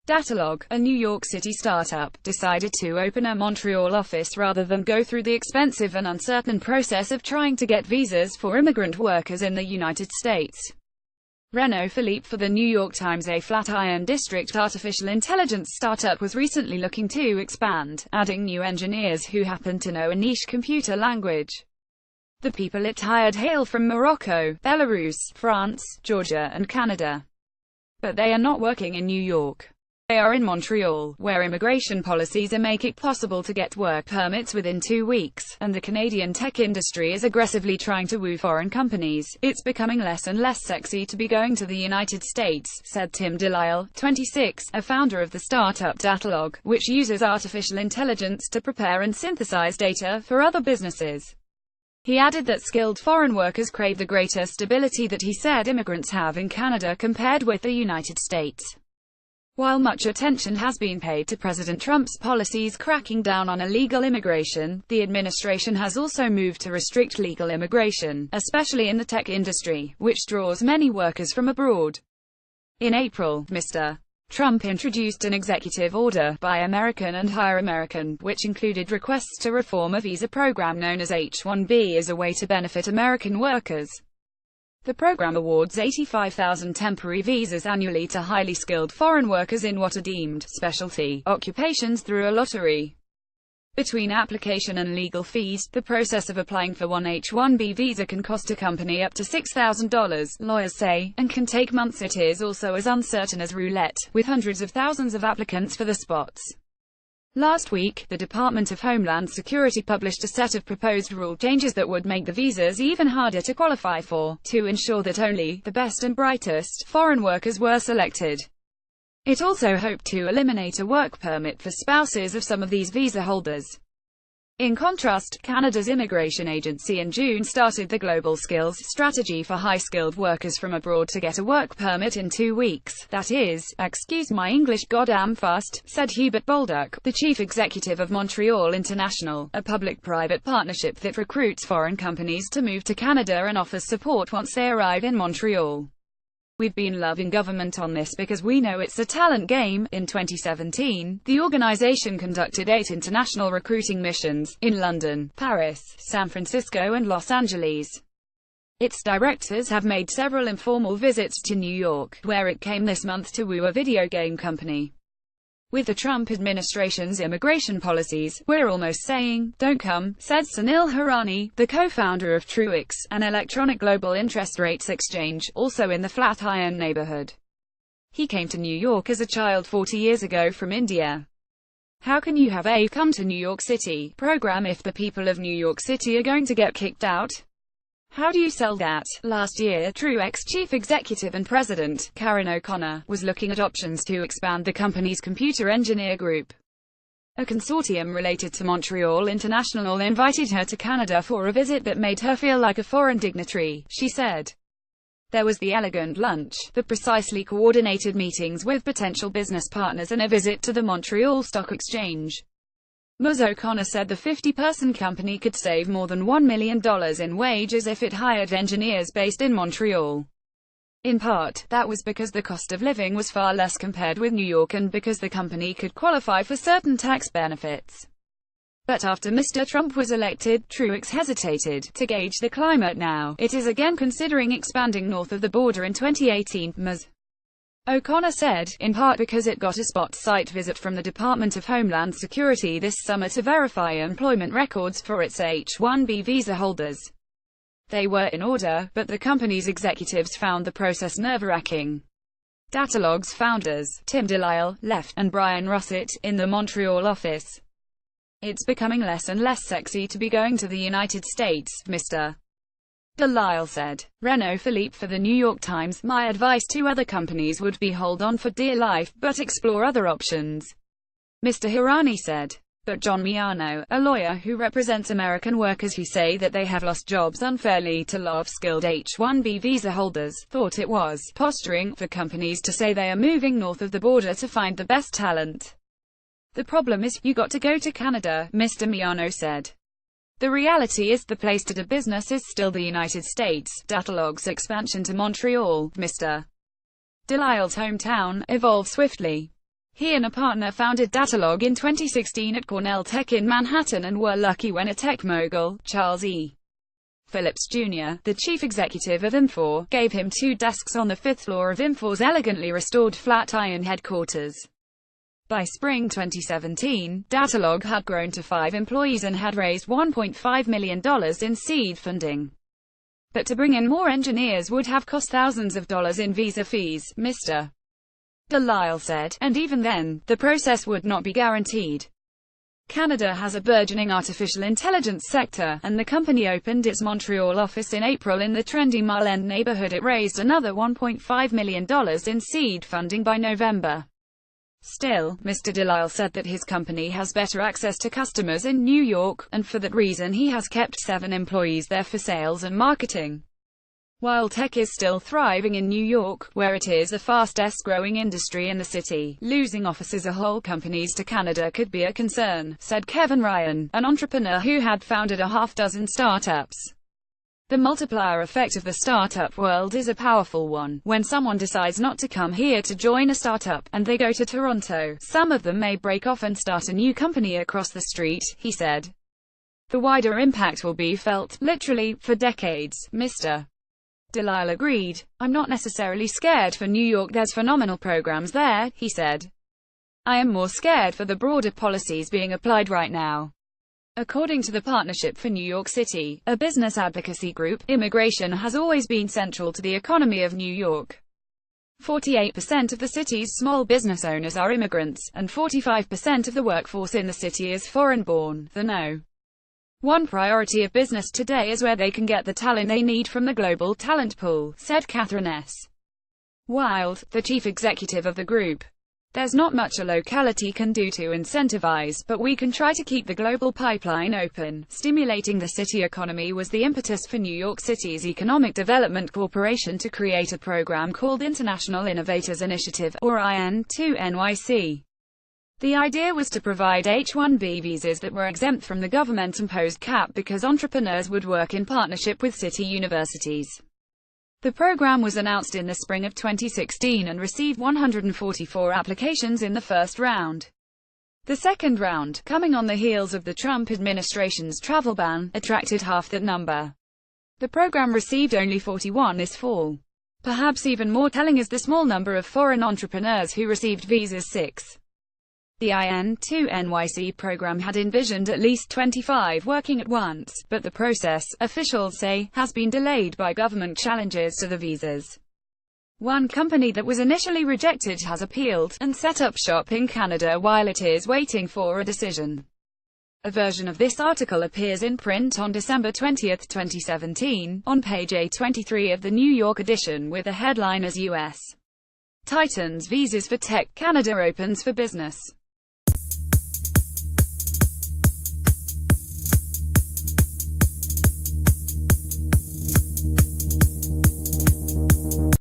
Datalog, a New York City startup, decided to open a Montreal office rather than go through the expensive and uncertain process of trying to get visas for immigrant workers in the United States. Renaud Philippe for The New York Times. A Flatiron District artificial intelligence startup was recently looking to expand, adding new engineers who happen to know a niche computer language. The people it hired hail from Morocco, Belarus, France, Georgia, and Canada. But they are not working in New York. They are in Montreal, where immigration policies make it possible to get work permits within 2 weeks, and the Canadian tech industry is aggressively trying to woo foreign companies. It's becoming less and less sexy to be going to the United States, said Tim Delisle, 26, a founder of the startup Datalog, which uses artificial intelligence to prepare and synthesize data for other businesses. He added that skilled foreign workers crave the greater stability that he said immigrants have in Canada compared with the United States. While much attention has been paid to President Trump's policies cracking down on illegal immigration, the administration has also moved to restrict legal immigration, especially in the tech industry, which draws many workers from abroad. In April, Mr. Trump introduced an executive order, Buy American and Hire American, which included requests to reform a visa program known as H-1B as a way to benefit American workers. The program awards 85,000 temporary visas annually to highly skilled foreign workers in what are deemed specialty occupations through a lottery. Between application and legal fees, the process of applying for one H-1B visa can cost a company up to $6,000, lawyers say, and can take months. It is also as uncertain as roulette, with hundreds of thousands of applicants for the spots. Last week, the Department of Homeland Security published a set of proposed rule changes that would make the visas even harder to qualify for, to ensure that only the best and brightest foreign workers were selected. It also hoped to eliminate a work permit for spouses of some of these visa holders. In contrast, Canada's immigration agency in June started the Global Skills Strategy for high-skilled workers from abroad to get a work permit in 2 weeks. That is, excuse my English goddamn fast, said Hubert Bolduc, the chief executive of Montreal International, a public-private partnership that recruits foreign companies to move to Canada and offers support once they arrive in Montreal. We've been loving government on this because we know it's a talent game. In 2017, the organization conducted 8 international recruiting missions, in London, Paris, San Francisco and Los Angeles. Its directors have made several informal visits to New York, where it came this month to woo a video game company. With the Trump administration's immigration policies, we're almost saying, don't come, said Sunil Hirani, the co-founder of Truex, an electronic global interest rates exchange, also in the Flatiron neighborhood. He came to New York as a child 40 years ago from India. How can you have a "come to New York City" program if the people of New York City are going to get kicked out? How do you sell that? Last year, Truex chief executive and president, Karen O'Connor, was looking at options to expand the company's computer engineer group. A consortium related to Montreal International invited her to Canada for a visit that made her feel like a foreign dignitary, she said. There was the elegant lunch, the precisely coordinated meetings with potential business partners and a visit to the Montreal Stock Exchange. Ms. O'Connor said the 50-person company could save more than $1 million in wages if it hired engineers based in Montreal. In part, that was because the cost of living was far less compared with New York and because the company could qualify for certain tax benefits. But after Mr. Trump was elected, Truex hesitated. To gauge the climate now, it is again considering expanding north of the border in 2018, Ms. O'Connor said, in part because it got a spot site visit from the Department of Homeland Security this summer to verify employment records for its H-1B visa holders. They were in order, but the company's executives found the process nerve-wracking. Datalog's founders, Tim Delisle, left, and Brian Rossett, in the Montreal office. It's becoming less and less sexy to be going to the United States, Mr. Delisle said. Renaud Philippe for The New York Times, my advice to other companies would be hold on for dear life, but explore other options. Mr. Hirani said. But John Miano, a lawyer who represents American workers who say that they have lost jobs unfairly to low-skilled H-1B visa holders, thought it was posturing for companies to say they are moving north of the border to find the best talent. The problem is, you got to go to Canada, Mr. Miano said. The reality is the place to do business is still the United States. Datalog's expansion to Montreal, Mr. Delisle's hometown, evolved swiftly. He and a partner founded Datalog in 2016 at Cornell Tech in Manhattan and were lucky when a tech mogul, Charles E. Phillips Jr., the chief executive of Infor, gave him 2 desks on the 5th floor of Infor's elegantly restored Flatiron headquarters. By spring 2017, Datalog had grown to 5 employees and had raised $1.5 million in seed funding. But to bring in more engineers would have cost thousands of dollars in visa fees, Mr. Delisle said, and even then, the process would not be guaranteed. Canada has a burgeoning artificial intelligence sector, and the company opened its Montreal office in April in the trendy Mile End neighborhood. It raised another $1.5 million in seed funding by November. Still, Mr. Delisle said that his company has better access to customers in New York, and for that reason he has kept 7 employees there for sales and marketing. While tech is still thriving in New York, where it is the fastest-growing industry in the city, losing offices or whole companies to Canada could be a concern, said Kevin Ryan, an entrepreneur who had founded a half-dozen startups. The multiplier effect of the startup world is a powerful one. When someone decides not to come here to join a startup, and they go to Toronto, some of them may break off and start a new company across the street, he said. The wider impact will be felt, literally, for decades, Mr. Delisle agreed. I'm not necessarily scared for New York, there's phenomenal programs there, he said. I am more scared for the broader policies being applied right now. According to the Partnership for New York City, a business advocacy group, immigration has always been central to the economy of New York. 48% of the city's small business owners are immigrants, and 45% of the workforce in the city is foreign-born. The No. 1 priority of business today is where they can get the talent they need from the global talent pool, said Catherine S. Wild, the chief executive of the group. There's not much a locality can do to incentivize, but we can try to keep the global pipeline open. Stimulating the city economy was the impetus for New York City's Economic Development Corporation to create a program called International Innovators Initiative, or IN2NYC. The idea was to provide H-1B visas that were exempt from the government-imposed cap because entrepreneurs would work in partnership with city universities. The program was announced in the spring of 2016 and received 144 applications in the first round. The second round, coming on the heels of the Trump administration's travel ban, attracted half that number. The program received only 41 this fall. Perhaps even more telling is the small number of foreign entrepreneurs who received visas. 6. The IN2NYC program had envisioned at least 25 working at once, but the process, officials say, has been delayed by government challenges to the visas. One company that was initially rejected has appealed, and set up shop in Canada while it is waiting for a decision. A version of this article appears in print on December 20, 2017, on page A23 of the New York edition with the headline as U.S. tightens visas for tech, Canada opens for business.